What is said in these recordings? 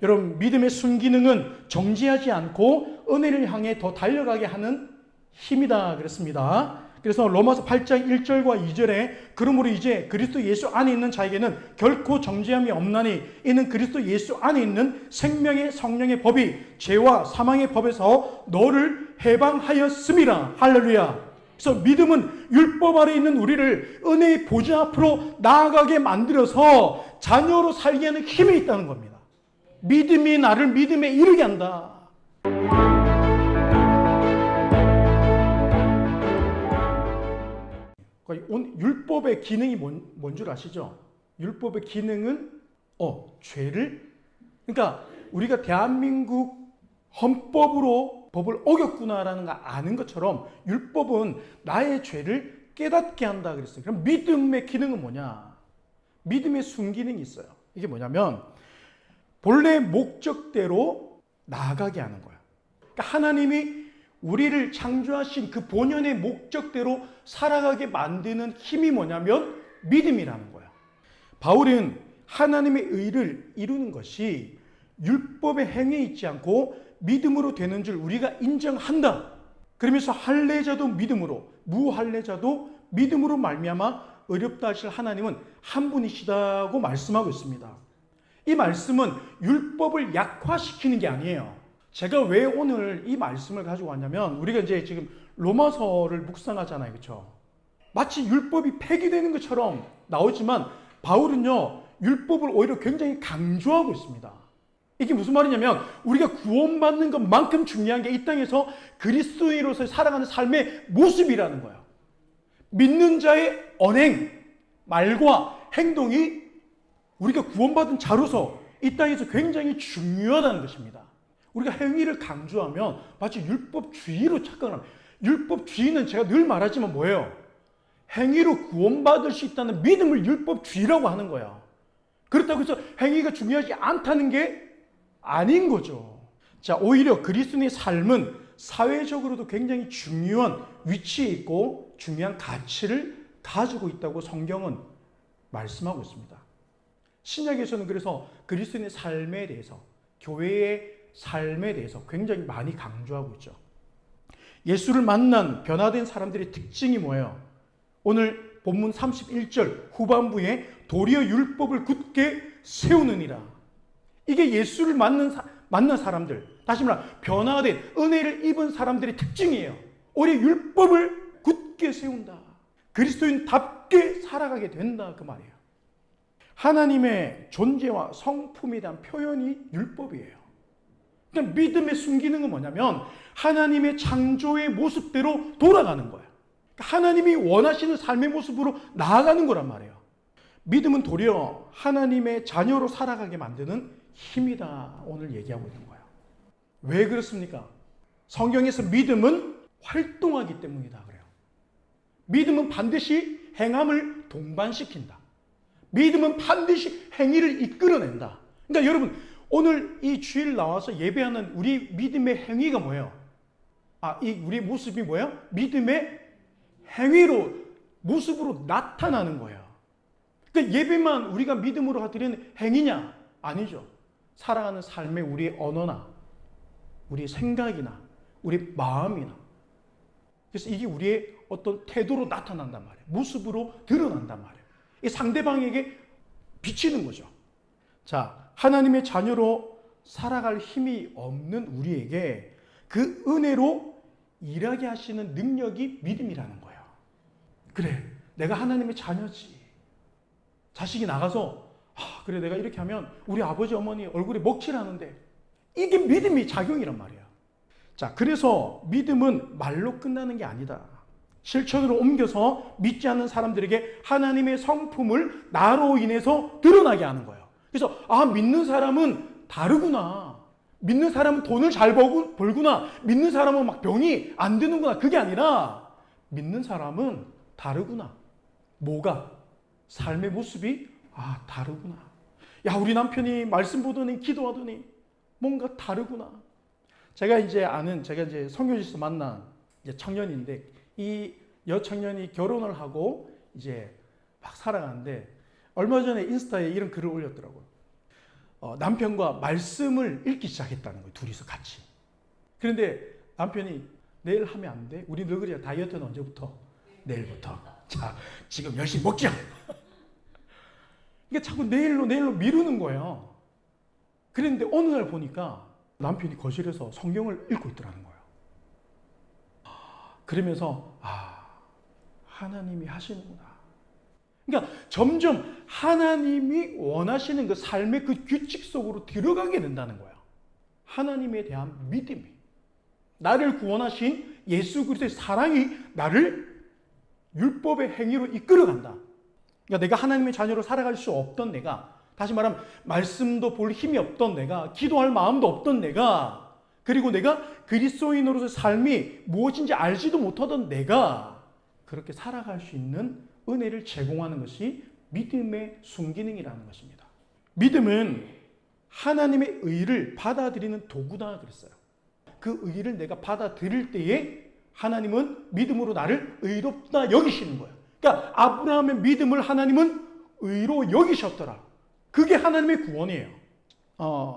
여러분, 믿음의 순기능은 정지하지 않고 은혜를 향해 더 달려가게 하는 힘이다 그랬습니다. 그래서 로마서 8장 1절과 2절에 그러므로 이제 그리스도 예수 안에 있는 자에게는 결코 정죄함이 없나니 이는 그리스도 예수 안에 있는 생명의 성령의 법이 죄와 사망의 법에서 너를 해방하였음이라. 할렐루야. 그래서 믿음은 율법 아래 있는 우리를 은혜의 보좌 앞으로 나아가게 만들어서 자녀로 살게 하는 힘이 있다는 겁니다. 믿음이 나를 믿음에 이르게 한다. 율법의 기능이 뭔 줄 아시죠? 율법의 기능은 죄를, 그러니까 우리가 대한민국 헌법으로 법을 어겼구나라는 걸 아는 것처럼 율법은 나의 죄를 깨닫게 한다 그랬어요. 그럼 믿음의 기능은 뭐냐? 믿음의 순기능이 있어요. 이게 뭐냐면 본래 목적대로 나아가게 하는 거예요. 그러니까 하나님이 우리를 창조하신 그 본연의 목적대로 살아가게 만드는 힘이 뭐냐면 믿음이라는 거예요. 바울은 하나님의 의를 이루는 것이 율법의 행위에 있지 않고 믿음으로 되는 줄 우리가 인정한다. 그러면서 할례자도 믿음으로, 무할례자도 믿음으로 말미암아 의롭다 하실 하나님은 한 분이시다고 말씀하고 있습니다. 이 말씀은 율법을 약화시키는 게 아니에요. 제가 왜 오늘 이 말씀을 가지고 왔냐면 우리가 이제 지금 로마서를 묵상하잖아요. 그렇죠? 마치 율법이 폐기되는 것처럼 나오지만 바울은요, 율법을 오히려 굉장히 강조하고 있습니다. 이게 무슨 말이냐면 우리가 구원받는 것만큼 중요한 게 이 땅에서 그리스도인으로서 살아가는 삶의 모습이라는 거예요. 믿는 자의 언행, 말과 행동이 우리가 구원받은 자로서 이 땅에서 굉장히 중요하다는 것입니다. 우리가 행위를 강조하면 마치 율법주의로 착각을 합니다. 율법주의는 제가 늘 말하지만 뭐예요? 행위로 구원받을 수 있다는 믿음을 율법주의라고 하는 거예요. 그렇다고 해서 행위가 중요하지 않다는 게 아닌 거죠. 자, 오히려 그리스도인의 삶은 사회적으로도 굉장히 중요한 위치에 있고 중요한 가치를 가지고 있다고 성경은 말씀하고 있습니다. 신약에서는 그래서 그리스도인의 삶에 대해서, 교회의 삶에 대해서 굉장히 많이 강조하고 있죠. 예수를 만난 변화된 사람들의 특징이 뭐예요? 오늘 본문 31절 후반부에 도리어 율법을 굳게 세우느니라. 이게 예수를 만난 사람들, 다시 말해 변화된 은혜를 입은 사람들의 특징이에요. 오히려 율법을 굳게 세운다. 그리스도인답게 살아가게 된다 그 말이에요. 하나님의 존재와 성품에 대한 표현이 율법이에요. 그러니까 믿음의 순기능은 뭐냐면 하나님의 창조의 모습대로 돌아가는 거예요. 그러니까 하나님이 원하시는 삶의 모습으로 나아가는 거란 말이에요. 믿음은 도리어 하나님의 자녀로 살아가게 만드는 힘이다 오늘 얘기하고 있는 거예요. 왜 그렇습니까? 성경에서 믿음은 활동하기 때문이다 그래요. 믿음은 반드시 행함을 동반시킨다. 믿음은 반드시 행위를 이끌어낸다. 그러니까 여러분 오늘 이 주일 나와서 예배하는 우리 믿음의 행위가 뭐예요? 우리 모습이 뭐예요? 믿음의 행위로, 모습으로 나타나는 거예요. 그러니까 예배만 우리가 믿음으로 드리는 행위냐? 아니죠. 살아가는 삶의 우리의 언어나, 우리의 생각이나, 우리의 마음이나. 그래서 이게 우리의 어떤 태도로 나타난단 말이에요. 모습으로 드러난단 말이에요. 이 상대방에게 비치는 거죠. 자, 하나님의 자녀로 살아갈 힘이 없는 우리에게 그 은혜로 일하게 하시는 능력이 믿음이라는 거예요. 그래, 내가 하나님의 자녀지. 자식이 나가서 그래 내가 이렇게 하면 우리 아버지 어머니 얼굴에 먹칠하는데 이게 믿음이 작용이란 말이야. 자, 그래서 믿음은 말로 끝나는 게 아니다. 실천으로 옮겨서 믿지 않는 사람들에게 하나님의 성품을 나로 인해서 드러나게 하는 거예요. 그래서 믿는 사람은 다르구나. 믿는 사람은 돈을 잘 벌구나. 믿는 사람은 막 병이 안 드는구나. 그게 아니라 믿는 사람은 다르구나. 뭐가? 삶의 모습이 다르구나. 야, 우리 남편이 말씀 보더니 기도하더니 뭔가 다르구나. 제가 이제 선교지에서 만난 청년인데 이 여청년이 결혼을 하고 이제 막 살아가는데 얼마 전에 인스타에 이런 글을 올렸더라고요. 남편과 말씀을 읽기 시작했다는 거예요. 둘이서 같이. 그런데 남편이 내일 하면 안 돼? 우리 너구리가 다이어트는 언제부터? 내일부터. 자, 지금 열심히 먹자. 그러니까 자꾸 내일로 미루는 거예요. 그랬는데 어느 날 보니까 남편이 거실에서 성경을 읽고 있더라는 거예요. 그러면서 하나님이 하시는구나. 그러니까 점점 하나님이 원하시는 그 삶의 그 규칙 속으로 들어가게 된다는 거예요. 하나님에 대한 믿음이. 나를 구원하신 예수 그리스도의 사랑이 나를 율법의 행위로 이끌어간다. 그러니까 내가 하나님의 자녀로 살아갈 수 없던 내가, 다시 말하면 말씀도 볼 힘이 없던 내가, 기도할 마음도 없던 내가, 그리고 내가 그리스도인으로서의 삶이 무엇인지 알지도 못하던 내가 그렇게 살아갈 수 있는 은혜를 제공하는 것이 믿음의 순기능이라는 것입니다. 믿음은 하나님의 의를 받아들이는 도구다 그랬어요. 그 의를 내가 받아들일 때에 하나님은 믿음으로 나를 의롭다 여기시는 거예요. 그러니까 아브라함의 믿음을 하나님은 의로 여기셨더라. 그게 하나님의 구원이에요.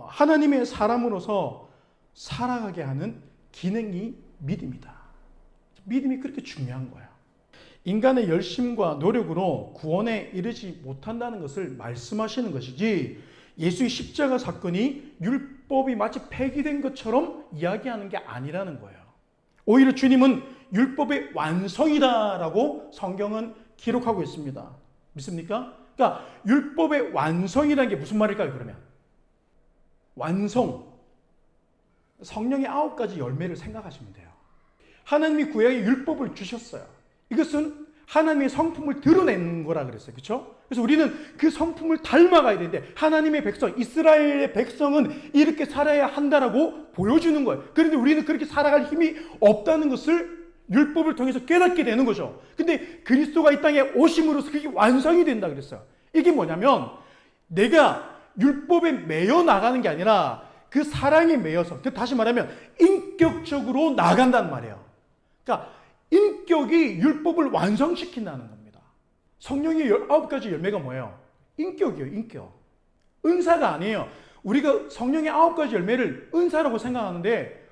하나님의 사람으로서 살아가게 하는 기능이 믿음이다. 믿음이 그렇게 중요한 거야. 인간의 열심과 노력으로 구원에 이르지 못한다는 것을 말씀하시는 것이지, 예수의 십자가 사건이 율법이 마치 폐기된 것처럼 이야기하는 게 아니라는 거예요. 오히려 주님은 율법의 완성이다라고 성경은 기록하고 있습니다. 믿습니까? 그러니까 율법의 완성이라는 게 무슨 말일까요, 그러면? 완성. 성령의 9가지 열매를 생각하시면 돼요. 하나님이 구약의 율법을 주셨어요. 이것은 하나님의 성품을 드러내는 거라 그랬어요. 그렇죠? 그래서 우리는 그 성품을 닮아가야 되는데, 하나님의 백성, 이스라엘의 백성은 이렇게 살아야 한다라고 보여주는 거예요. 그런데 우리는 그렇게 살아갈 힘이 없다는 것을 율법을 통해서 깨닫게 되는 거죠. 근데 그리스도가 이 땅에 오심으로써 그게 완성이 된다 그랬어요. 이게 뭐냐면 내가 율법에 매여 나가는 게 아니라 그 사랑에 매여서, 다시 말하면 인격적으로 나간다는 말이에요. 그러니까 인격이 율법을 완성시킨다는 겁니다. 성령의 9가지 열매가 뭐예요? 인격이에요, 인격. 은사가 아니에요. 우리가 성령의 9가지 열매를 은사라고 생각하는데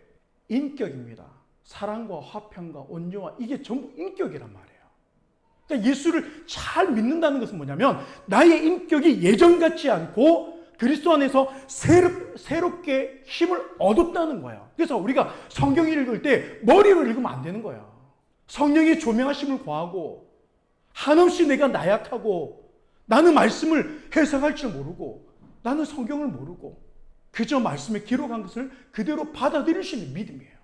인격입니다. 사랑과 화평과 온유와, 이게 전부 인격이란 말이에요. 그러니까 예수를 잘 믿는다는 것은 뭐냐면 나의 인격이 예전 같지 않고 그리스도 안에서 새롭게 힘을 얻었다는 거예요. 그래서 우리가 성경을 읽을 때 머리로 읽으면 안 되는 거예요. 성령의 조명하심을 구하고, 한없이 내가 나약하고 나는 말씀을 해석할 줄 모르고 나는 성경을 모르고 그저 말씀에 기록한 것을 그대로 받아들일 수 있는 믿음이에요.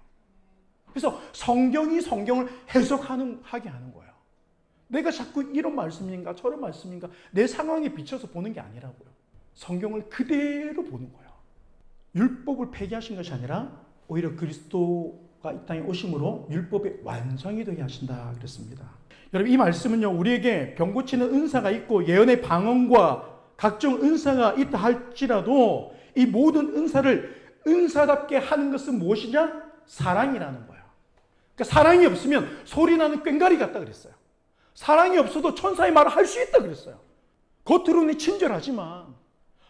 그래서 성경이 성경을 하게 하는 거예요. 내가 자꾸 이런 말씀인가 저런 말씀인가 내 상황에 비춰서 보는 게 아니라고요. 성경을 그대로 보는 거예요. 율법을 폐기하신 것이 아니라 오히려 그리스도가 이 땅에 오심으로 율법의 완성이 되게 하신다 그랬습니다. 여러분, 이 말씀은요, 우리에게 병 고치는 은사가 있고 예언의 방언과 각종 은사가 있다 할지라도 이 모든 은사를 은사답게 하는 것은 무엇이냐? 사랑이라는 거예요. 그러니까 사랑이 없으면 소리나는 꽹과리 같다 그랬어요. 사랑이 없어도 천사의 말을 할 수 있다 그랬어요. 겉으로는 친절하지만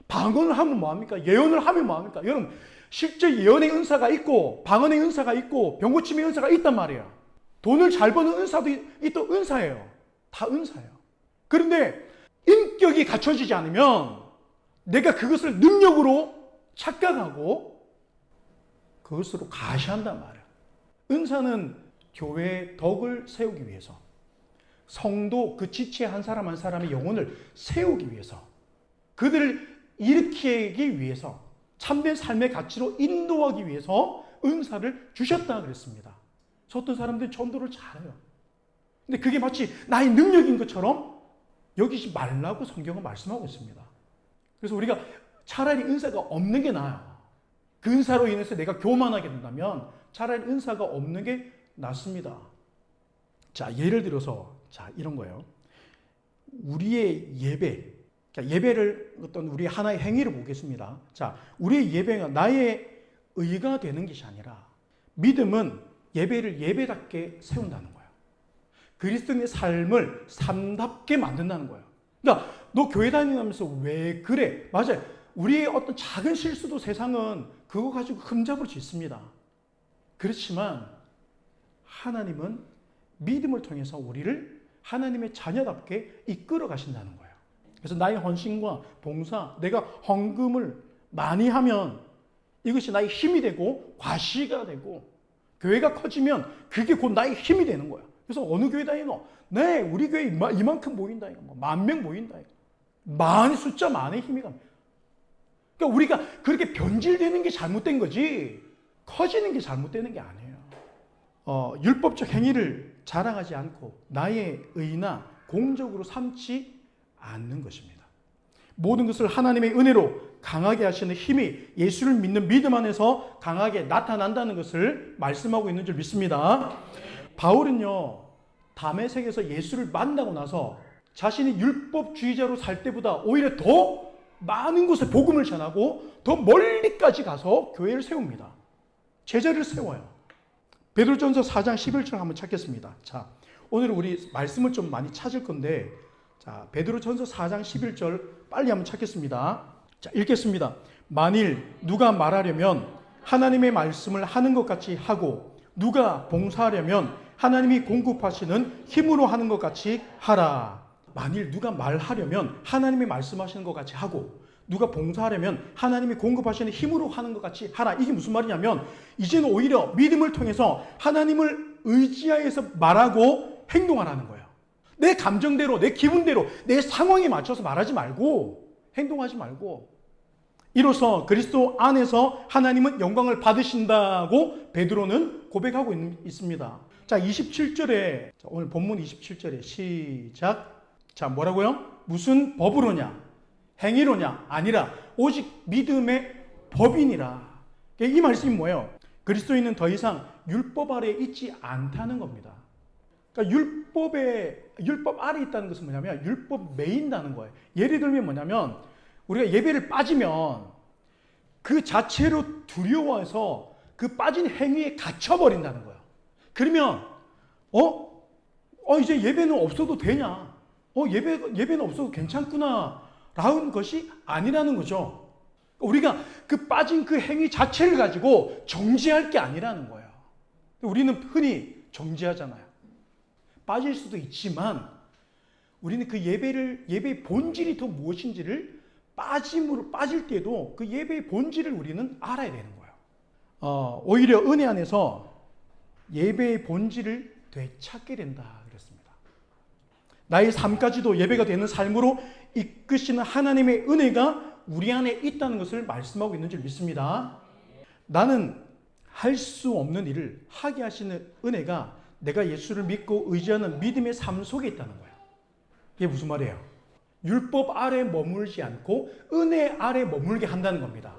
방언을 하면 뭐합니까? 예언을 하면 뭐합니까? 여러분, 실제 예언의 은사가 있고 방언의 은사가 있고 병고침의 은사가 있단 말이에요. 돈을 잘 버는 은사도 또 은사예요. 다 은사예요. 그런데 인격이 갖춰지지 않으면 내가 그것을 능력으로 착각하고 그것으로 가시한단 말이에요. 은사는 교회의 덕을 세우기 위해서, 성도 그 지체의 한 사람 한 사람의 영혼을 세우기 위해서, 그들을 일으키기 위해서, 참된 삶의 가치로 인도하기 위해서 은사를 주셨다 그랬습니다. 저 어떤 사람들은 전도를 잘해요. 근데 그게 마치 나의 능력인 것처럼 여기지 말라고 성경은 말씀하고 있습니다. 그래서 우리가 차라리 은사가 없는 게 나아요. 그 은사로 인해서 내가 교만하게 된다면 차라리 은사가 없는 게 낫습니다. 자, 예를 들어서 이런 거예요. 우리의 예배, 예배를 어떤 우리 하나의 행위를 보겠습니다. 자, 우리의 예배가 나의 의가 되는 것이 아니라 믿음은 예배를 예배답게 세운다는 거예요. 그리스도인의 삶을 삶답게 만든다는 거예요. 그러니까 너 교회 다니면서 왜 그래? 맞아요. 우리의 어떤 작은 실수도 세상은 그거 가지고 흠잡을 수 있습니다. 그렇지만 하나님은 믿음을 통해서 우리를 하나님의 자녀답게 이끌어 가신다는 거예요. 그래서 나의 헌신과 봉사, 내가 헌금을 많이 하면 이것이 나의 힘이 되고 과시가 되고 교회가 커지면 그게 곧 나의 힘이 되는 거야. 그래서 어느 교회 다니노? 네, 우리 교회 이만큼 모인다. 10,000명 모인다. 숫자 많의 힘이 갑니다. 그러니까 우리가 그렇게 변질되는 게 잘못된 거지 커지는 게 잘못되는 게 아니에요. 율법적 행위를 자랑하지 않고 나의 의나 공적으로 삼지 않는 것입니다. 모든 것을 하나님의 은혜로 강하게 하시는 힘이 예수를 믿는 믿음 안에서 강하게 나타난다는 것을 말씀하고 있는 줄 믿습니다. 바울은요, 다메섹에서 예수를 만나고 나서 자신이 율법주의자로 살 때보다 오히려 더 많은 곳에 복음을 전하고 더 멀리까지 가서 교회를 세웁니다. 제자를 세워요. 베드로전서 4장 11절 한번 찾겠습니다. 자, 오늘 우리 말씀을 좀 많이 찾을 건데, 자, 베드로전서 4장 11절 빨리 한번 찾겠습니다. 자, 읽겠습니다. 만일 누가 말하려면 하나님의 말씀을 하는 것 같이 하고 누가 봉사하려면 하나님이 공급하시는 힘으로 하는 것 같이 하라. 만일 누가 말하려면 하나님이 말씀하시는 것 같이 하고 누가 봉사하려면 하나님이 공급하시는 힘으로 하는 것 같이 하라. 이게 무슨 말이냐면 이제는 오히려 믿음을 통해서 하나님을 의지하여서 말하고 행동하라는 거예요. 내 감정대로, 내 기분대로, 내 상황에 맞춰서 말하지 말고 행동하지 말고 이로써 그리스도 안에서 하나님은 영광을 받으신다고 베드로는 고백하고 있습니다. 자, 27절에 오늘 본문 27절에 시작. 자, 뭐라고요? 무슨 법으로냐? 행위로냐? 아니라 오직 믿음의 법이니라. 이 말씀이 뭐예요? 그리스도인은 더 이상 율법 아래에 있지 않다는 겁니다. 그러니까 율법 아래에 있다는 것은 뭐냐면 율법 매인다는 거예요. 예를 들면 뭐냐면 우리가 예배를 빠지면 그 자체로 두려워해서 그 빠진 행위에 갇혀버린다는 거예요. 그러면 이제 예배는 없어도 되냐? 예배는 없어도 괜찮구나 라는 것이 아니라는 거죠. 우리가 그 빠진 그 행위 자체를 가지고 정죄할 게 아니라는 거예요. 우리는 흔히 정죄하잖아요. 빠질 수도 있지만 우리는 그 예배의 본질이 더 무엇인지를 빠질 때도 그 예배의 본질을 우리는 알아야 되는 거예요. 오히려 은혜 안에서 예배의 본질을 되찾게 된다 그랬습니다. 나의 삶까지도 예배가 되는 삶으로 이끄시는 하나님의 은혜가 우리 안에 있다는 것을 말씀하고 있는 줄 믿습니다. 나는 할 수 없는 일을 하게 하시는 은혜가 내가 예수를 믿고 의지하는 믿음의 삶 속에 있다는 거예요. 이게 무슨 말이에요? 율법 아래 머물지 않고 은혜 아래 머물게 한다는 겁니다.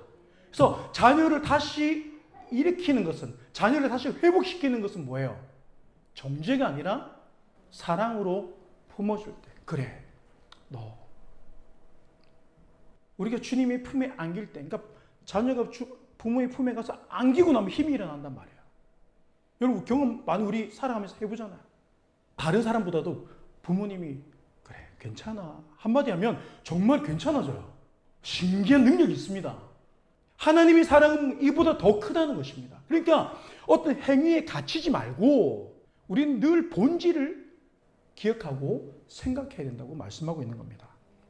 그래서 자녀를 다시 일으키는 것은, 자녀를 다시 회복시키는 것은 뭐예요? 정죄가 아니라 사랑으로 품어줄 때. 그래, 너. 우리가 주님의 품에 안길 때, 그러니까 자녀가 부모의 품에 가서 안기고 나면 힘이 일어난단 말이에요. 여러분 경험 많이 우리 살아가면서 해보잖아요. 다른 사람보다도 부모님이 그래 괜찮아 한마디 하면 정말 괜찮아져요. 신기한 능력이 있습니다. 하나님의 사랑은 이보다 더 크다는 것입니다. 그러니까 어떤 행위에 갇히지 말고 우리는 늘 본질을 기억하고 생각해야 된다고 말씀하고 있는 겁니다.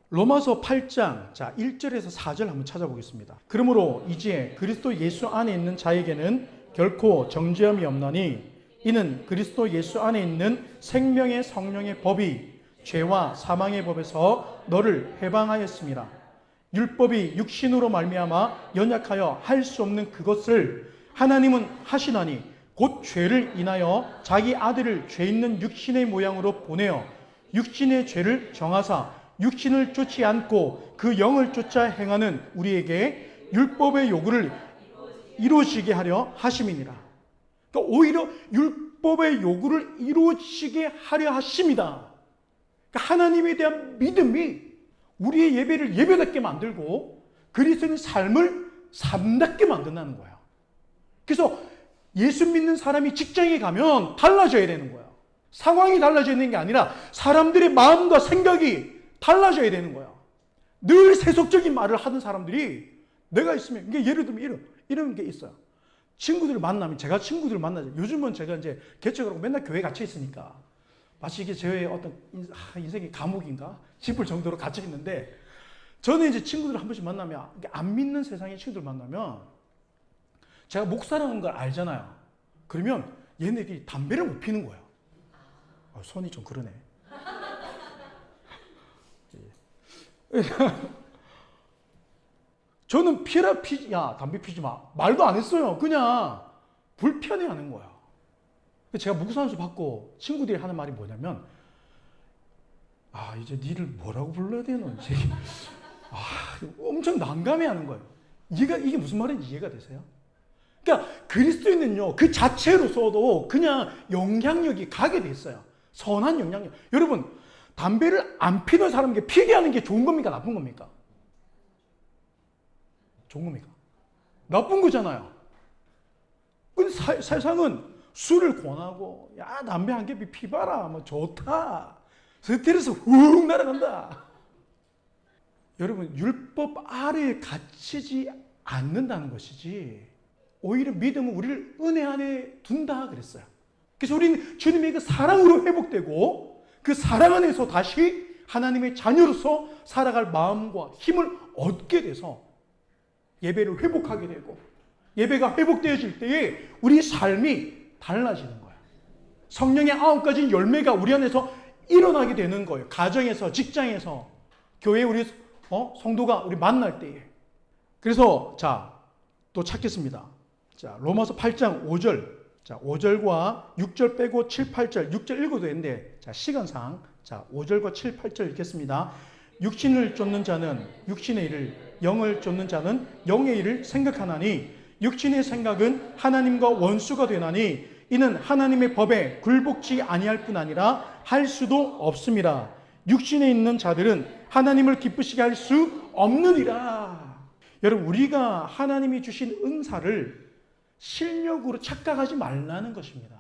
로마서 8장 1절에서 4절 한번 찾아보겠습니다. 그러므로 이제 그리스도 예수 안에 있는 자에게는 결코 정죄함이 없나니 이는 그리스도 예수 안에 있는 생명의 성령의 법이 죄와 사망의 법에서 너를 해방하였습니다. 율법이 육신으로 말미암아 연약하여 할 수 없는 그것을 하나님은 하시나니 곧 죄를 인하여 자기 아들을 죄 있는 육신의 모양으로 보내어 육신의 죄를 정하사 육신을 쫓지 않고 그 영을 쫓아 행하는 우리에게 율법의 요구를 이루어지게 하려 하심이니라. 그러니까 오히려 율법의 요구를 이루어지게 하려 하심이다. 그러니까 하나님에 대한 믿음이 우리의 예배를 예배답게 만들고 그리스도인의 삶을 삶답게 만든다는 거예요. 그래서 예수 믿는 사람이 직장에 가면 달라져야 되는 거예요. 상황이 달라져야 되는 게 아니라 사람들의 마음과 생각이 달라져야 되는 거예요. 늘 세속적인 말을 하는 사람들이 내가 있으면, 이게 예를 들면 이런 게 있어요. 친구들 만나면, 제가 친구들 만나죠. 요즘은 제가 이제 개척하고 맨날 교회 갇혀 있으니까 마치 이게 저의 어떤 인생의 감옥인가 싶을 정도로 갇혀 있는데, 저는 이제 친구들 한 번씩 만나면, 안 믿는 세상의 친구들 만나면 제가 목사라는 걸 알잖아요. 그러면 얘네들이 담배를 못 피는 거예요. 손이 좀 그러네. 저는 피라 피지, 야, 담배 피지 마. 말도 안 했어요. 그냥 불편해 하는 거야. 제가 목사한수 받고 친구들이 하는 말이 뭐냐면, 이제 니를 뭐라고 불러야 되는지. 엄청 난감해 하는 거예요. 이게 무슨 말인지 이해가 되세요? 그러니까 그리스도인은요, 그 자체로서도 그냥 영향력이 가게 돼 있어요. 선한 영향력. 여러분, 담배를 안 피는 사람에게 피게 하는 게 좋은 겁니까? 나쁜 겁니까? 좋은 겁니까? 나쁜 거잖아요. 근데 세상은 술을 권하고, 야, 담배 한 개 피봐라. 뭐 좋다. 스트레스 훅 날아간다. 여러분, 율법 아래에 갇히지 않는다는 것이지, 오히려 믿음은 우리를 은혜 안에 둔다 그랬어요. 그래서 우리는 주님의 그 사랑으로 회복되고, 그 사랑 안에서 다시 하나님의 자녀로서 살아갈 마음과 힘을 얻게 돼서 예배를 회복하게 되고, 예배가 회복되어질 때에 우리 삶이 달라지는 거예요. 성령의 9가지 열매가 우리 안에서 일어나게 되는 거예요. 가정에서, 직장에서, 교회 우리 성도가 우리 만날 때에. 그래서 또 찾겠습니다. 로마서 8장 5절. 5절과 6절 빼고 7, 8절, 6절 읽어도 되는데, 시간상 5절과 7, 8절 읽겠습니다. 육신을 쫓는 자는 육신의 일을, 영을 쫓는 자는 영의 일을 생각하나니 육신의 생각은 하나님과 원수가 되나니 이는 하나님의 법에 굴복지 아니할 뿐 아니라 할 수도 없음이라. 육신에 있는 자들은 하나님을 기쁘시게 할 수 없느니라. 여러분, 우리가 하나님이 주신 은사를 실력으로 착각하지 말라는 것입니다.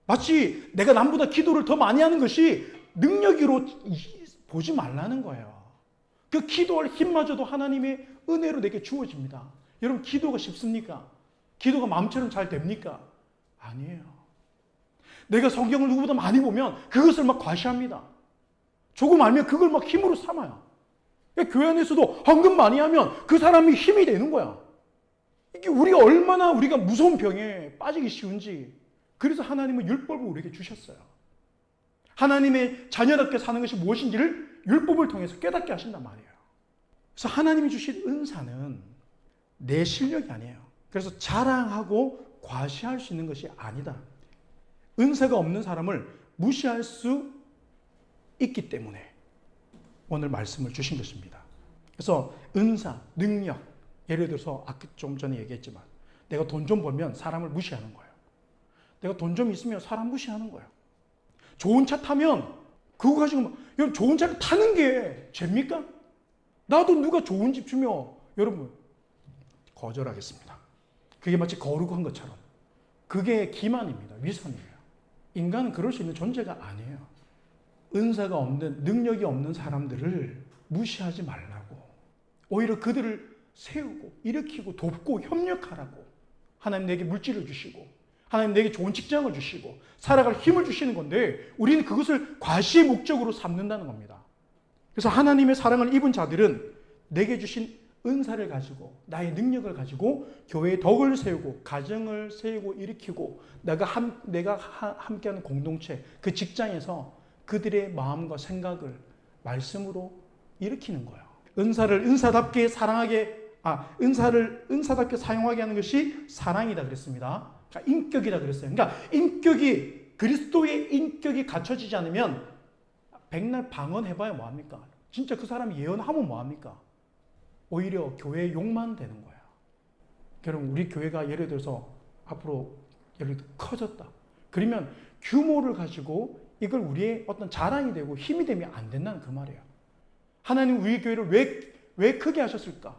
마치 내가 남보다 기도를 더 많이 하는 것이 능력으로 보지 말라는 거예요. 그 기도할 힘마저도 하나님의 은혜로 내게 주어집니다. 여러분, 기도가 쉽습니까? 기도가 마음처럼 잘 됩니까? 아니에요. 내가 성경을 누구보다 많이 보면 그것을 막 과시합니다. 조금 알면 그걸 막 힘으로 삼아요. 교회 안에서도 헌금 많이 하면 그 사람이 힘이 되는 거야. 이게 우리가 무서운 병에 빠지기 쉬운지. 그래서 하나님은 율법을 우리에게 주셨어요. 하나님의 자녀답게 사는 것이 무엇인지를 율법을 통해서 깨닫게 하신단 말이에요. 그래서 하나님이 주신 은사는 내 실력이 아니에요. 그래서 자랑하고 과시할 수 있는 것이 아니다. 은사가 없는 사람을 무시할 수 있기 때문에 오늘 말씀을 주신 것입니다. 그래서 은사, 능력, 예를 들어서 아까 좀 전에 얘기했지만 내가 돈 좀 벌면 사람을 무시하는 거예요. 내가 돈 좀 있으면 사람 무시하는 거예요. 좋은 차 타면 그거 가지고 여러분, 좋은 차를 타는 게 죄입니까? 나도 누가 좋은 집 주면 여러분 거절하겠습니다. 그게 마치 거룩한 것처럼. 그게 기만입니다. 위선이에요. 인간은 그럴 수 있는 존재가 아니에요. 은사가 없는, 능력이 없는 사람들을 무시하지 말라고. 오히려 그들을 세우고 일으키고 돕고 협력하라고. 하나님 내게 물질을 주시고 하나님 내게 좋은 직장을 주시고 살아갈 힘을 주시는 건데 우리는 그것을 과시의 목적으로 삼는다는 겁니다. 그래서 하나님의 사랑을 입은 자들은 내게 주신 은사를 가지고 나의 능력을 가지고 교회의 덕을 세우고 가정을 세우고 일으키고 내가 함께하는 공동체, 그 직장에서 그들의 마음과 생각을 말씀으로 일으키는 거예요. 은사를 은사답게 은사답게 사용하게 하는 것이 사랑이다 그랬습니다. 그러니까 인격이다 그랬어요. 그러니까 그리스도의 인격이 갖춰지지 않으면 백날 방언해봐야 뭐합니까? 진짜 그 사람이 예언하면 뭐합니까? 오히려 교회의 욕만 되는 거예요. 여러분, 우리 교회가 예를 들어서 앞으로 예를 들어 커졌다. 그러면 규모를 가지고 이걸 우리의 어떤 자랑이 되고 힘이 되면 안 된다는 그 말이에요. 하나님 우리 교회를 왜 크게 하셨을까?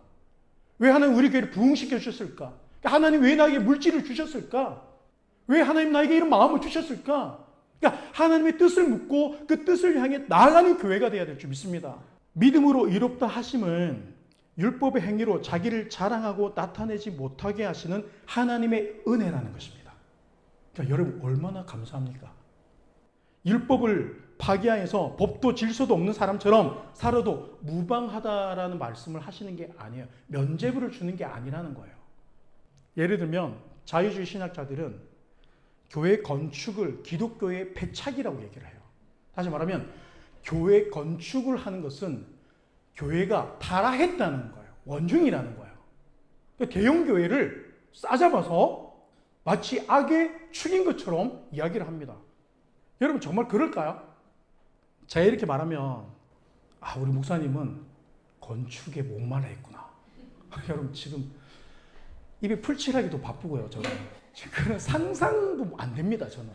왜 하나님 우리 교회를 부흥시켜 주셨을까? 하나님 왜 나에게 물질을 주셨을까? 왜 하나님 나에게 이런 마음을 주셨을까? 그러니까 하나님의 뜻을 묻고 그 뜻을 향해 나아가는 교회가 되어야 될 줄 믿습니다. 믿음으로 의롭다 하심은 율법의 행위로 자기를 자랑하고 나타내지 못하게 하시는 하나님의 은혜라는 것입니다. 그러니까 여러분 얼마나 감사합니까? 율법을 파기하여서 법도 질서도 없는 사람처럼 살아도 무방하다라는 말씀을 하시는 게 아니에요. 면죄부를 주는 게 아니라는 거예요. 예를 들면 자유주의 신학자들은 교회 건축을 기독교의 패착이라고 얘기를 해요. 다시 말하면 교회 건축을 하는 것은 교회가 타락했다는 거예요. 원흉이라는 거예요. 대형 교회를 싸잡아서 마치 악의 축인 것처럼 이야기를 합니다. 여러분 정말 그럴까요? 제가 이렇게 말하면 우리 목사님은 건축에 목말라 했구나. 여러분 지금 입에 풀칠하기도 바쁘고요. 저는 그런 상상도 안 됩니다. 저는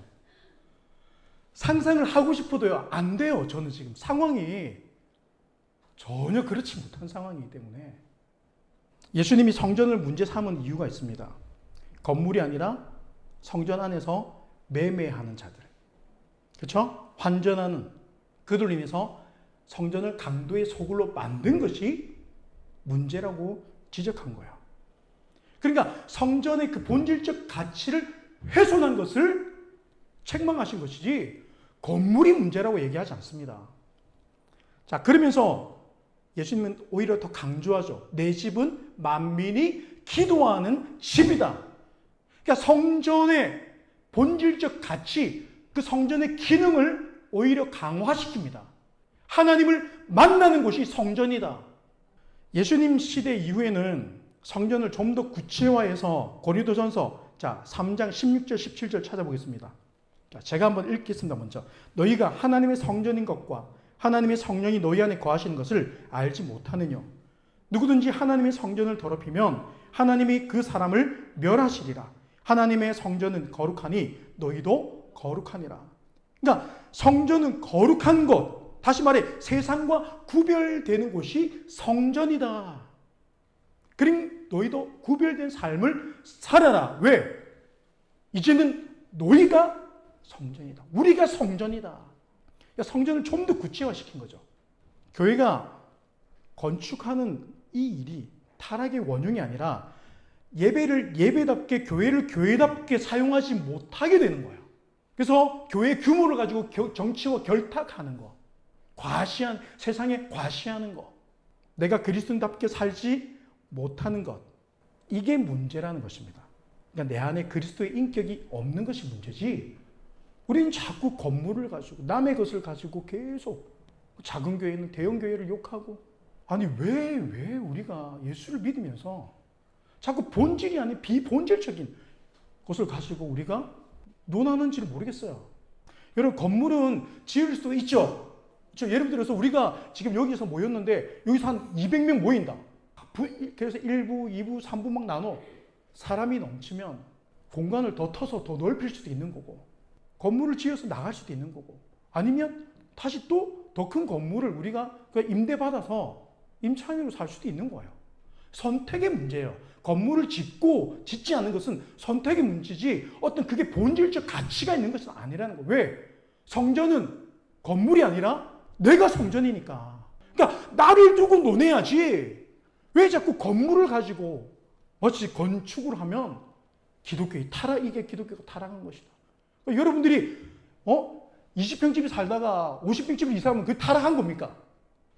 상상을 하고 싶어도요 안 돼요. 저는 지금 상황이 전혀 그렇지 못한 상황이기 때문에. 예수님이 성전을 문제 삼은 이유가 있습니다. 건물이 아니라 성전 안에서 매매하는 자들, 그렇죠? 환전하는 그들로 인해서 성전을 강도의 소굴로 만든 것이 문제라고 지적한 거예요. 그러니까 성전의 그 본질적 가치를 훼손한 것을 책망하신 것이지 건물이 문제라고 얘기하지 않습니다. 자, 그러면서 예수님은 오히려 더 강조하죠. 내 집은 만민이 기도하는 집이다. 그러니까 성전의 본질적 가치, 그 성전의 기능을 오히려 강화시킵니다. 하나님을 만나는 곳이 성전이다. 예수님 시대 이후에는 성전을 좀 더 구체화해서 고린도전서 3장 16절 17절 찾아보겠습니다. 제가 한번 읽겠습니다. 먼저 너희가 하나님의 성전인 것과 하나님의 성령이 너희 안에 거하시는 것을 알지 못하느냐. 누구든지 하나님의 성전을 더럽히면 하나님이 그 사람을 멸하시리라. 하나님의 성전은 거룩하니 너희도 거룩하니라. 그러니까 성전은 거룩한 것, 다시 말해 세상과 구별되는 곳이 성전이다. 그러니 너희도 구별된 삶을 살아라. 왜? 이제는 너희가 성전이다. 우리가 성전이다. 성전을 좀 더 구체화시킨 거죠. 교회가 건축하는 이 일이 타락의 원흉이 아니라 예배를 예배답게, 교회를 교회답게 사용하지 못하게 되는 거예요. 그래서 교회 규모를 가지고 정치와 결탁하는 거, 세상에 과시하는 거, 내가 그리스도인답게 살지 못하는 것, 이게 문제라는 것입니다. 그러니까 내 안에 그리스도의 인격이 없는 것이 문제지, 우리는 자꾸 건물을 가지고 남의 것을 가지고 계속 작은 교회는 대형 교회를 욕하고, 아니 왜 우리가 예수를 믿으면서 자꾸 본질이 아닌 비본질적인 것을 가지고 우리가 논하는지를 모르겠어요. 여러분 건물은 지을 수도 있죠. 예를 들어서 우리가 지금 여기서 모였는데 여기서 한 200명 모인다. 그래서 1부, 2부, 3부 막 나눠. 사람이 넘치면 공간을 더 터서 더 넓힐 수도 있는 거고, 건물을 지어서 나갈 수도 있는 거고, 아니면 다시 또 더 큰 건물을 우리가 임대받아서 임차인으로 살 수도 있는 거예요. 선택의 문제예요. 건물을 짓고 짓지 않는 것은 선택의 문제지 어떤 그게 본질적 가치가 있는 것은 아니라는 거예요. 왜? 성전은 건물이 아니라 내가 성전이니까. 그러니까 나를 두고 논해야지. 왜 자꾸 건물을 가지고 마치 건축을 하면 이게 기독교가 타락한 것이다. 그러니까 여러분들이 20평 집에 살다가 50평 집을 이사하면 그게 타락한 겁니까?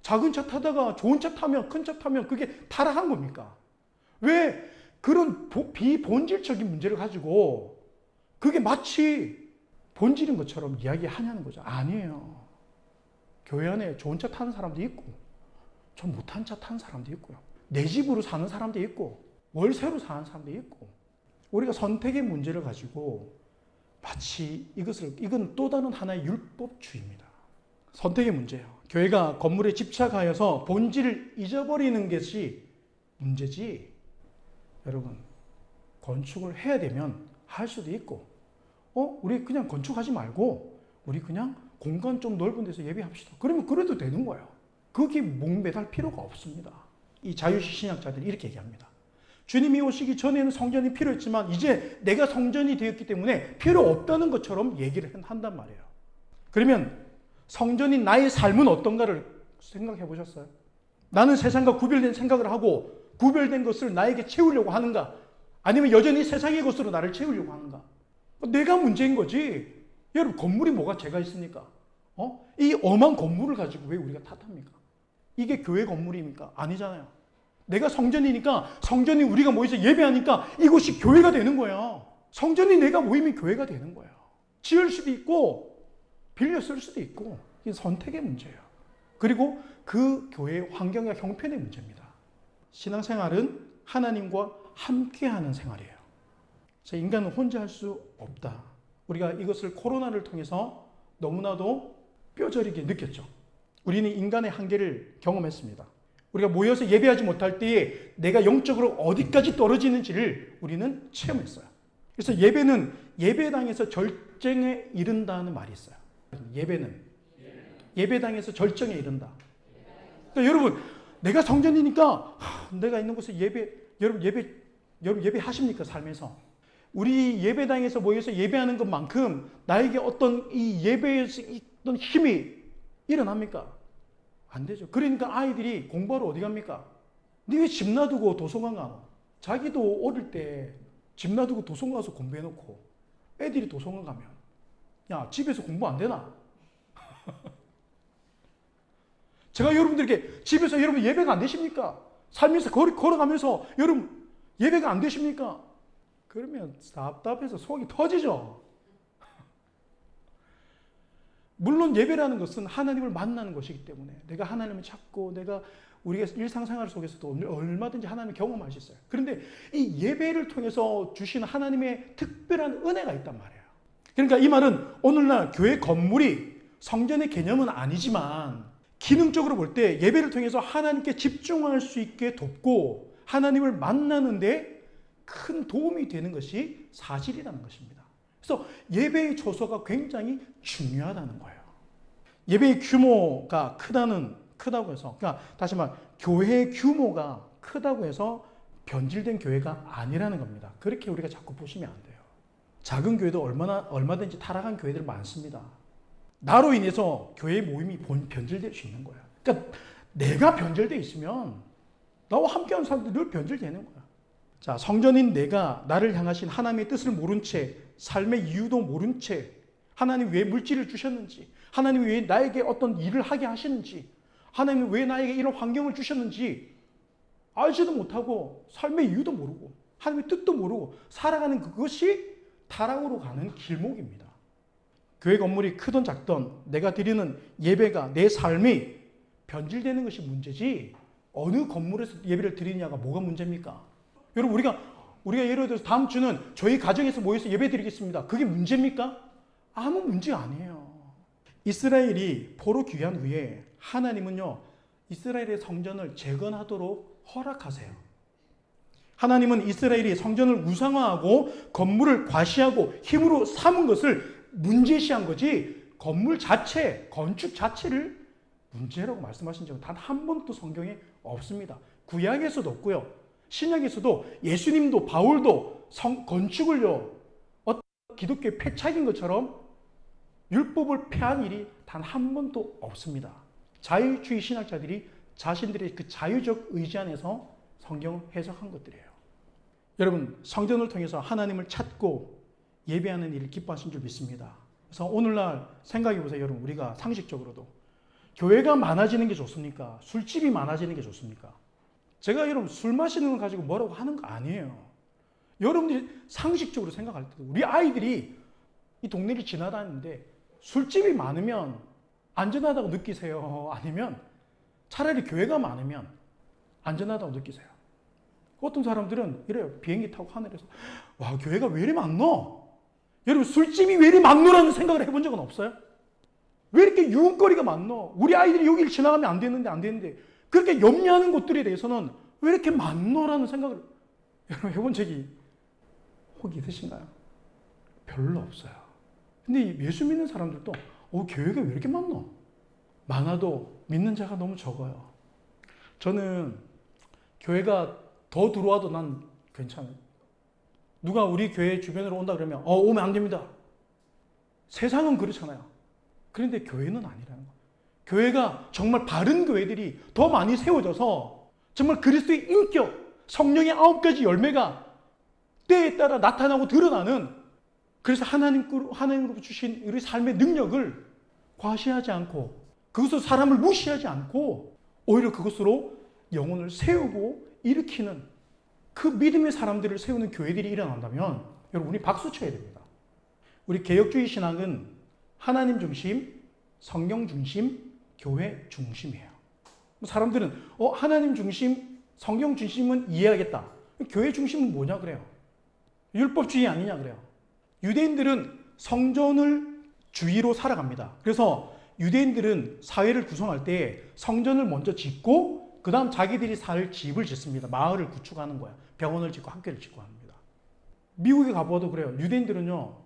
작은 차 타다가 좋은 차 타면, 큰 차 타면 그게 타락한 겁니까? 왜 그런 비본질적인 문제를 가지고 그게 마치 본질인 것처럼 이야기하냐는 거죠. 아니에요. 교회 안에 좋은 차 타는 사람도 있고 좀 못한 차 타는 사람도 있고요. 내 집으로 사는 사람도 있고 월세로 사는 사람도 있고, 우리가 선택의 문제를 가지고 마치 이건 또 다른 하나의 율법주의입니다. 선택의 문제예요. 교회가 건물에 집착하여서 본질을 잊어버리는 것이 문제지, 여러분 건축을 해야 되면 할 수도 있고, 우리 그냥 건축하지 말고 우리 그냥 공간 좀 넓은 데서 예배합시다. 그러면 그래도 되는 거예요. 거기에 목매달 필요가 없습니다. 이 자유주의 신학자들이 이렇게 얘기합니다. 주님이 오시기 전에는 성전이 필요했지만 이제 내가 성전이 되었기 때문에 필요 없다는 것처럼 얘기를 한단 말이에요. 그러면 성전인 나의 삶은 어떤가를 생각해 보셨어요? 나는 세상과 구별된 생각을 하고 구별된 것을 나에게 채우려고 하는가? 아니면 여전히 세상의 것으로 나를 채우려고 하는가? 내가 문제인 거지. 여러분, 건물이 뭐가 죄가 있습니까? 이 엄한 건물을 가지고 왜 우리가 탓합니까? 이게 교회 건물입니까? 아니잖아요. 내가 성전이니까, 성전이 우리가 모여서 예배하니까 이곳이 교회가 되는 거예요. 성전이 내가 모이면 교회가 되는 거예요. 지을 수도 있고 빌려 쓸 수도 있고, 이게 선택의 문제예요. 그리고 그 교회의 환경과 형편의 문제입니다. 신앙생활은 하나님과 함께하는 생활이에요. 인간은 혼자 할 수 없다. 우리가 이것을 코로나를 통해서 너무나도 뼈저리게 느꼈죠. 우리는 인간의 한계를 경험했습니다. 우리가 모여서 예배하지 못할 때에 내가 영적으로 어디까지 떨어지는지를 우리는 체험했어요. 그래서 예배는 예배당에서 절정에 이른다는 말이 있어요. 예배는 예배당에서 절정에 이른다. 그러니까 여러분, 내가 성전이니까 내가 있는 곳에 여러분 예배하십니까? 삶에서 우리 예배당에서 모여서 예배하는 것만큼 나에게 어떤 이 예배에서 어떤 힘이 일어납니까? 안 되죠. 그러니까 아이들이 공부하러 어디 갑니까? 니 왜 집 놔두고 도서관 가노? 자기도 어릴 때 집 놔두고 도서관 가서 공부해놓고 애들이 도서관 가면 야, 집에서 공부 안 되나? 제가 여러분들에게 집에서 여러분 예배가 안 되십니까? 살면서 걸어가면서 여러분 예배가 안 되십니까? 그러면 답답해서 속이 터지죠. 물론 예배라는 것은 하나님을 만나는 것이기 때문에 내가 하나님을 찾고 우리가 일상생활 속에서도 얼마든지 하나님을 경험할 수 있어요. 그런데 이 예배를 통해서 주시는 하나님의 특별한 은혜가 있단 말이에요. 그러니까 이 말은 오늘날 교회 건물이 성전의 개념은 아니지만 기능적으로 볼 때 예배를 통해서 하나님께 집중할 수 있게 돕고 하나님을 만나는데 큰 도움이 되는 것이 사실이라는 것입니다. 그래서 예배의 초소가 굉장히 중요하다는 거예요. 예배의 규모가 크다고 해서, 그러니까 다시 말해 교회의 규모가 크다고 해서 변질된 교회가 아니라는 겁니다. 그렇게 우리가 자꾸 보시면 안 돼요. 작은 교회도 얼마든지 타락한 교회들 많습니다. 나로 인해서 교회 모임이 변질될 수 있는 거야. 그러니까 내가 변질되어 있으면 나와 함께하는 사람들이 늘 변질되는 거야. 자, 성전인 내가 나를 향하신 하나님의 뜻을 모른 채, 삶의 이유도 모른 채, 하나님 왜 물질을 주셨는지, 하나님 왜 나에게 어떤 일을 하게 하시는지, 하나님 왜 나에게 이런 환경을 주셨는지 알지도 못하고 삶의 이유도 모르고 하나님의 뜻도 모르고 살아가는 그것이 타락으로 가는 길목입니다. 교회 건물이 크든 작든 내가 드리는 예배가 내 삶이 변질되는 것이 문제지 어느 건물에서 예배를 드리냐가 뭐가 문제입니까? 여러분 우리가 예를 들어서 다음 주는 저희 가정에서 모여서 예배 드리겠습니다. 그게 문제입니까? 아무 문제가 아니에요. 이스라엘이 포로 귀환 후에 하나님은요 이스라엘의 성전을 재건하도록 허락하세요. 하나님은 이스라엘이 성전을 우상화하고 건물을 과시하고 힘으로 삼은 것을 문제시한 거지 건물 자체, 건축 자체를 문제라고 말씀하신 적은 단 한 번도 성경에 없습니다. 구약에서도 없고요. 신약에서도 예수님도 바울도 건축을요 기독교의 패착인 것처럼 율법을 폐한 일이 단 한 번도 없습니다. 자유주의 신학자들이 자신들의 그 자유적 의지 안에서 성경을 해석한 것들이에요. 여러분, 성전을 통해서 하나님을 찾고 예배하는 일을 기뻐하신 줄 믿습니다. 그래서 오늘날 생각해 보세요. 여러분, 우리가 상식적으로도 교회가 많아지는 게 좋습니까? 술집이 많아지는 게 좋습니까? 제가 여러분 술 마시는 걸 가지고 뭐라고 하는 거 아니에요. 여러분들이 상식적으로 생각할 때 우리 아이들이 이 동네를 지나다니는데 술집이 많으면 안전하다고 느끼세요? 아니면 차라리 교회가 많으면 안전하다고 느끼세요? 어떤 사람들은 이래요. 비행기 타고 하늘에서 와 교회가 왜 이리 많노? 여러분 술집이 왜 이리 많노라는 생각을 해본 적은 없어요? 왜 이렇게 유흥거리가 많노? 우리 아이들이 여기를 지나가면 안 되는데 그렇게 염려하는 곳들에 대해서는 왜 이렇게 많노라는 생각을 여러분 해본 적이 혹 있으신가요? 별로 없어요. 근데 예수 믿는 사람들도 교회가 왜 이렇게 많노? 많아도 믿는 자가 너무 적어요. 저는 교회가 더 들어와도 난 괜찮아요. 누가 우리 교회 주변으로 온다 그러면 오면 안 됩니다. 세상은 그렇잖아요. 그런데 교회는 아니라는 거. 교회가 정말 바른 교회들이 더 많이 세워져서 정말 그리스도의 인격, 성령의 9가지 열매가 때에 따라 나타나고 드러나는, 그래서 하나님으로부터 주신 우리 삶의 능력을 과시하지 않고 그것으로 사람을 무시하지 않고 오히려 그것으로 영혼을 세우고 일으키는 그 믿음의 사람들을 세우는 교회들이 일어난다면 여러분, 우리 박수 쳐야 됩니다. 우리 개혁주의 신앙은 하나님 중심, 성령 중심, 교회 중심이에요. 사람들은 하나님 중심, 성령 중심은 이해하겠다. 교회 중심은 뭐냐 그래요? 율법주의 아니냐 그래요. 유대인들은 성전을 주위로 살아갑니다. 그래서 유대인들은 사회를 구성할 때 성전을 먼저 짓고 그 다음 자기들이 살 집을 짓습니다. 마을을 구축하는 거야. 병원을 짓고 학교를 짓고 합니다. 미국에 가봐도 그래요. 유대인들은요,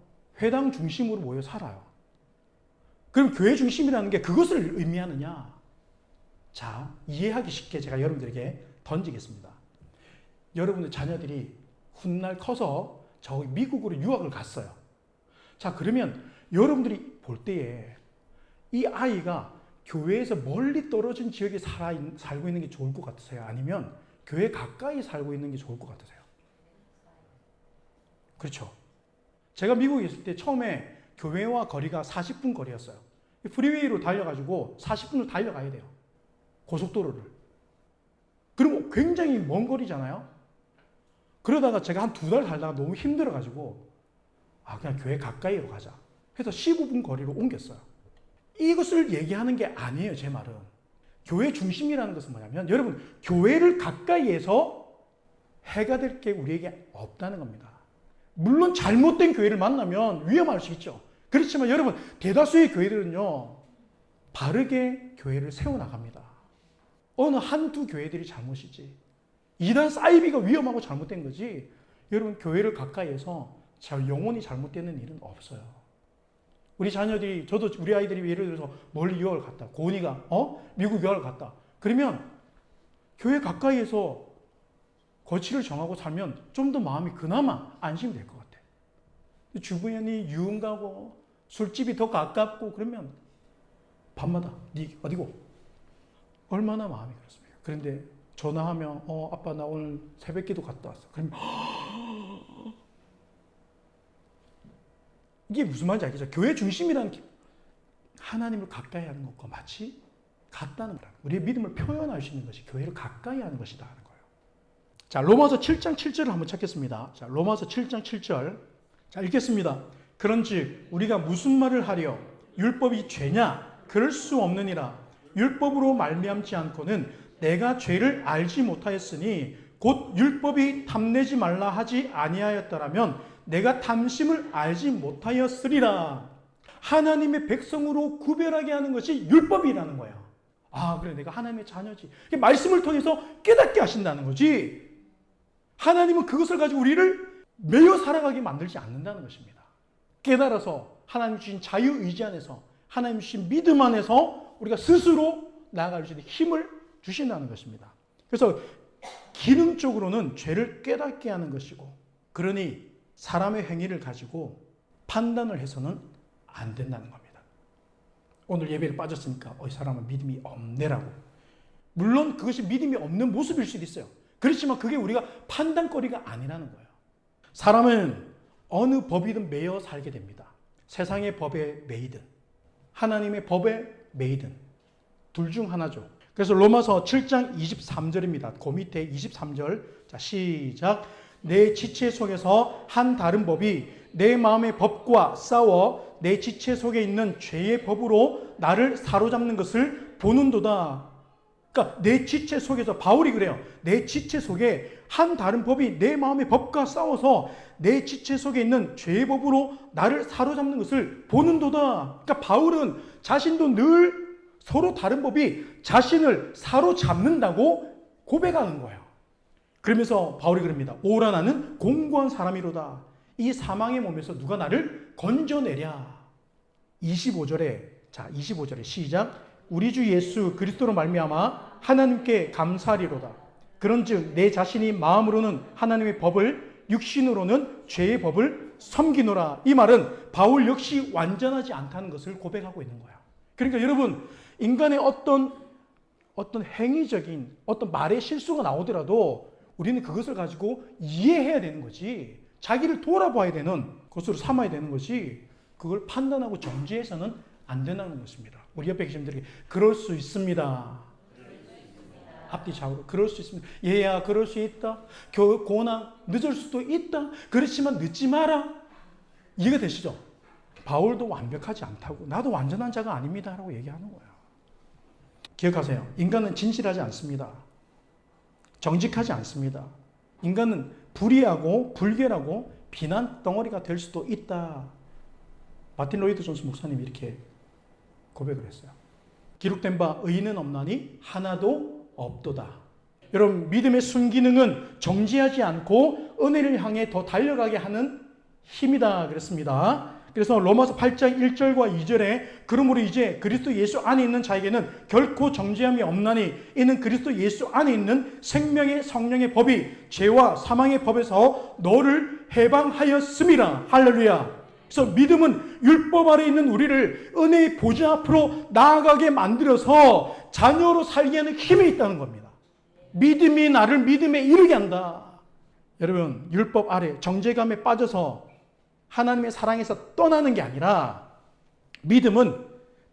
회당 중심으로 모여 살아요. 그럼 교회 중심이라는 게 그것을 의미하느냐? 자, 이해하기 쉽게 제가 여러분들에게 던지겠습니다. 여러분의 자녀들이 훗날 커서 저기 미국으로 유학을 갔어요. 자, 그러면 여러분들이 볼 때에 이 아이가 교회에서 멀리 떨어진 지역에 살고 있는 게 좋을 것 같으세요? 아니면 교회 가까이 살고 있는 게 좋을 것 같으세요? 그렇죠. 제가 미국에 있을 때 처음에 교회와 거리가 40분 거리였어요. 프리웨이로 달려가지고 40분을 달려가야 돼요. 고속도로를. 그럼 굉장히 먼 거리잖아요. 그러다가 제가 한 2달 살다가 너무 힘들어가지고 그냥 교회 가까이로 가자 해서 15분 거리로 옮겼어요. 이것을 얘기하는 게 아니에요. 제 말은. 교회 중심이라는 것은 뭐냐면 여러분, 교회를 가까이에서 해가 될 게 우리에게 없다는 겁니다. 물론 잘못된 교회를 만나면 위험할 수 있죠. 그렇지만 여러분, 대다수의 교회들은요, 바르게 교회를 세워나갑니다. 어느 한두 교회들이 잘못이지. 이단 사이비가 위험하고 잘못된 거지. 여러분, 교회를 가까이에서 영혼이 잘못되는 일은 없어요. 우리 자녀들이, 저도 우리 아이들이 예를 들어서 멀리 유학을 갔다. 고은이가 미국 유학을 갔다. 그러면 교회 가까이에서 거취를 정하고 살면 좀 더 마음이 그나마 안심이 될 것 같아. 주변이 유흥 가고 술집이 더 가깝고 그러면 밤마다 네 어디고? 얼마나 마음이 그렇습니까? 그런데 전화하면 아빠 나 오늘 새벽기도 갔다 왔어. 그러면 이게 무슨 말인지 알겠죠? 교회 중심이라는 게 하나님을 가까이 하는 것과 마치 같다는 거예요. 우리의 믿음을 표현할 수 있는 것이 교회를 가까이 하는 것이다 하는 거예요. 자, 로마서 7장 7절을 한번 찾겠습니다. 자, 로마서 7장 7절. 자, 읽겠습니다. 그런즉 우리가 무슨 말을 하려? 율법이 죄냐? 그럴 수 없느니라. 율법으로 말미암지 않고는 내가 죄를 알지 못하였으니 곧 율법이 탐내지 말라 하지 아니하였더라면 내가 탐심을 알지 못하였으리라. 하나님의 백성으로 구별하게 하는 것이 율법이라는 거예요. 그래, 내가 하나님의 자녀지. 말씀을 통해서 깨닫게 하신다는 거지. 하나님은 그것을 가지고 우리를 매여 살아가게 만들지 않는다는 것입니다. 깨달아서 하나님 주신 자유의지 안에서, 하나님 주신 믿음 안에서 우리가 스스로 나아갈 수 있는 힘을 주신다는 것입니다. 그래서 기능적으로는 죄를 깨닫게 하는 것이고, 그러니 사람의 행위를 가지고 판단을 해서는 안 된다는 겁니다. 오늘 예배를 빠졌으니까 이 사람은 믿음이 없네라고. 물론 그것이 믿음이 없는 모습일 수도 있어요. 그렇지만 그게 우리가 판단거리가 아니라는 거예요. 사람은 어느 법이든 매여 살게 됩니다. 세상의 법에 매이든 하나님의 법에 매이든 둘 중 하나죠. 그래서 로마서 7장 23절입니다. 그 밑에 23절. 자, 시작. 내 지체 속에서 한 다른 법이 내 마음의 법과 싸워 내 지체 속에 있는 죄의 법으로 나를 사로잡는 것을 보는도다. 그러니까 내 지체 속에서, 바울이 그래요. 내 지체 속에 한 다른 법이 내 마음의 법과 싸워서 내 지체 속에 있는 죄의 법으로 나를 사로잡는 것을 보는도다. 그러니까 바울은 자신도 늘 서로 다른 법이 자신을 사로잡는다고 고백하는 거예요. 그러면서 바울이 그럽니다. 오라 나는 공고한 사람이로다. 이 사망의 몸에서 누가 나를 건져내랴. 25절에 시작. 우리 주 예수 그리스도로 말미암아 하나님께 감사하리로다. 그런즉 내 자신이 마음으로는 하나님의 법을, 육신으로는 죄의 법을 섬기노라. 이 말은 바울 역시 완전하지 않다는 것을 고백하고 있는 거야. 그러니까 여러분, 인간의 어떤 행위적인 어떤 말의 실수가 나오더라도 우리는 그것을 가지고 이해해야 되는 거지. 자기를 돌아봐야 되는 것으로 삼아야 되는 거지. 그걸 판단하고 정죄해서는 안 된다는 것입니다. 우리 옆에 계신 분들에게 그럴 수 있습니다. 앞뒤 좌우로 그럴 수 있습니다. 얘야 그럴 수 있다. 고난 늦을 수도 있다. 그렇지만 늦지 마라. 이해가 되시죠? 바울도 완벽하지 않다고 나도 완전한 자가 아닙니다 라고 얘기하는 거예요. 기억하세요. 인간은 진실하지 않습니다. 정직하지 않습니다. 인간은 불의하고 불결하고 비난 덩어리가 될 수도 있다. 마틴 로이드 존스 목사님이 이렇게 고백을 했어요. 기록된 바 의인은 없나니 하나도 없도다. 여러분, 믿음의 순기능은 정지하지 않고 은혜를 향해 더 달려가게 하는 힘이다 그랬습니다. 그래서 로마서 8장 1절과 2절에 그러므로 이제 그리스도 예수 안에 있는 자에게는 결코 정죄함이 없나니 이는 그리스도 예수 안에 있는 생명의 성령의 법이 죄와 사망의 법에서 너를 해방하였음이라. 할렐루야. 그래서 믿음은 율법 아래 있는 우리를 은혜의 보좌 앞으로 나아가게 만들어서 자녀로 살게 하는 힘이 있다는 겁니다. 믿음이 나를 믿음에 이르게 한다. 여러분, 율법 아래 정죄감에 빠져서 하나님의 사랑에서 떠나는 게 아니라 믿음은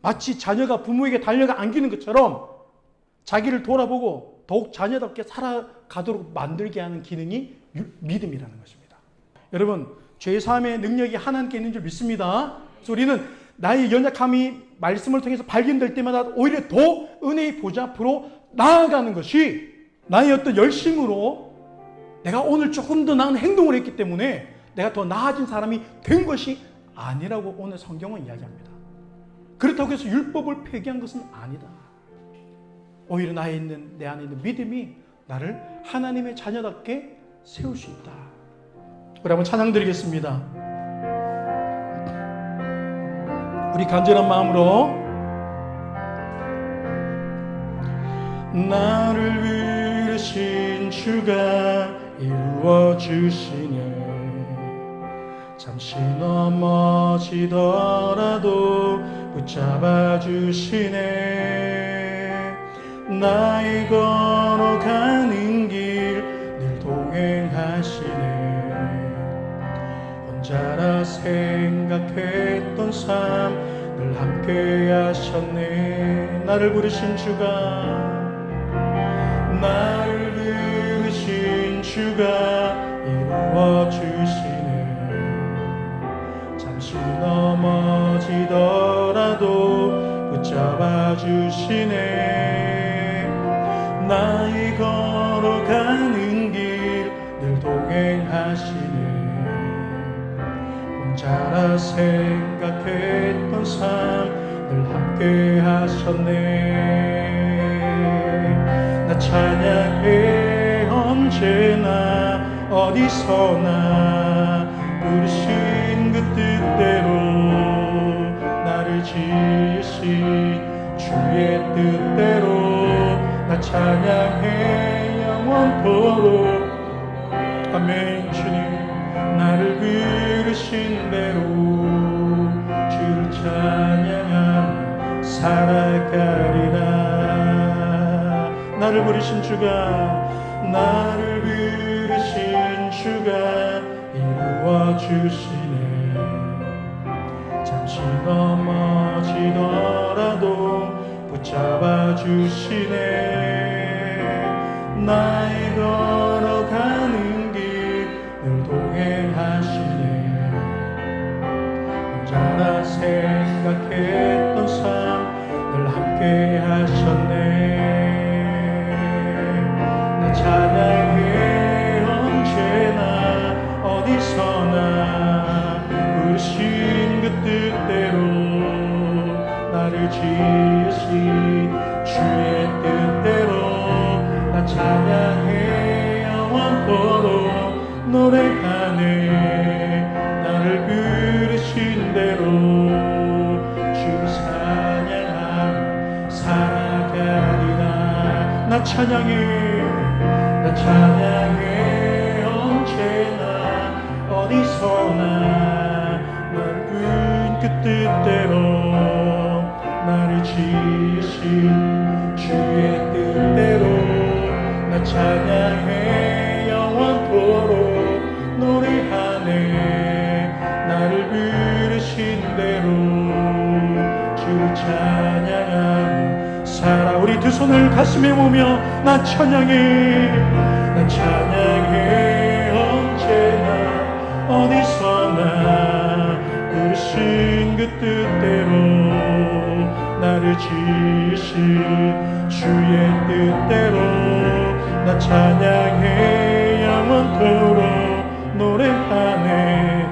마치 자녀가 부모에게 달려가 안기는 것처럼 자기를 돌아보고 더욱 자녀답게 살아가도록 만들게 하는 기능이 믿음이라는 것입니다. 여러분, 죄사함의 능력이 하나님께 있는 줄 믿습니다. 그래서 우리는 나의 연약함이 말씀을 통해서 발견될 때마다 오히려 더 은혜의 보좌 앞으로 나아가는 것이 나의 어떤 열심으로 내가 오늘 조금 더 나은 행동을 했기 때문에 내가 더 나아진 사람이 된 것이 아니라고 오늘 성경은 이야기합니다. 그렇다고 해서 율법을 폐기한 것은 아니다. 오히려 내 안에 있는 믿음이 나를 하나님의 자녀답게 세울 수 있다. 우리 한번 찬양 드리겠습니다. 우리 간절한 마음으로 나를 위하신 주가 이루어주시네. 잠시 넘어지더라도 붙잡아 주시네. 나의 걸어가는 길 늘 동행하시네. 혼자라 생각했던 삶 늘 함께 하셨네. 나를 부르신 주가 이루어주시네. 잠시 넘어지더라도 붙잡아 주시네. 나의 걸어가는 길 늘 동행하시네. 혼자라 생각했던 삶 늘 함께 하셨네. 나 찬양해 언제나 어디서나 부르신 그 뜻대로 나를 지으신 주의 뜻대로 나 찬양해 영원토록. 아멘. 주님, 나를 부르신 대로 주를 찬양하며 살아가리라. 나를 부르신 주가 이루어주시네. 잠시 넘어지더라도 붙잡아 주시네. 나의 걸어가는 길 늘 동행하시네. 혼자라 생각했던 삶 늘 함께 하셨네. 나 찬양해 언제나 어디서나 부르신 그 뜻대로 나를 지으신 주의 뜻대로 나 찬양해 영원토록 노래하네. 나를 부르신 대로 주를 찬양하며 살아가리라. 나 찬양해 언제나 어디서나 널 부른 그 뜻대로 나를 지으신 이루신 주의 뜻대로 나 찬양해 영원토록 노래하네. 나를 부르신 대로 주를 찬양하며 살아. 우리 두 손을 가슴에 모으며 나 찬양해, 나 찬양해 언제나 어디서나 부르신 그 뜻대로 나를 지으신 주의 뜻대로 나 찬양해 영원토록 노래하네.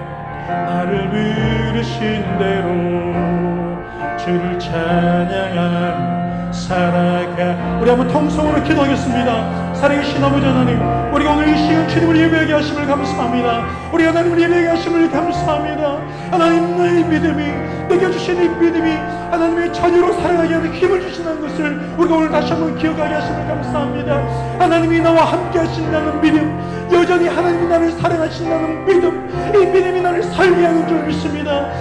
나를 부르신 대로 주를 찬양하며 살아가. 우리 한번 통성으로 기도하겠습니다. 살아계신 아버지 하나님, 우리가 오늘 이 시간 주님을 예배하게 하심을 감사합니다. 우리 하나님을 예배하게 하심을 감사합니다. 하나님, 나의 믿음이, 내게 주신 이 믿음이 하나님의 자녀로 살아가게 하는 힘을 주신다는 것을 우리가 오늘 다시 한번 기억하게 하심을 감사합니다. 하나님이 나와 함께 하신다는 믿음, 여전히 하나님이 나를 사랑하신다는 믿음, 이 믿음이 나를 살게 하는 줄 믿습니다.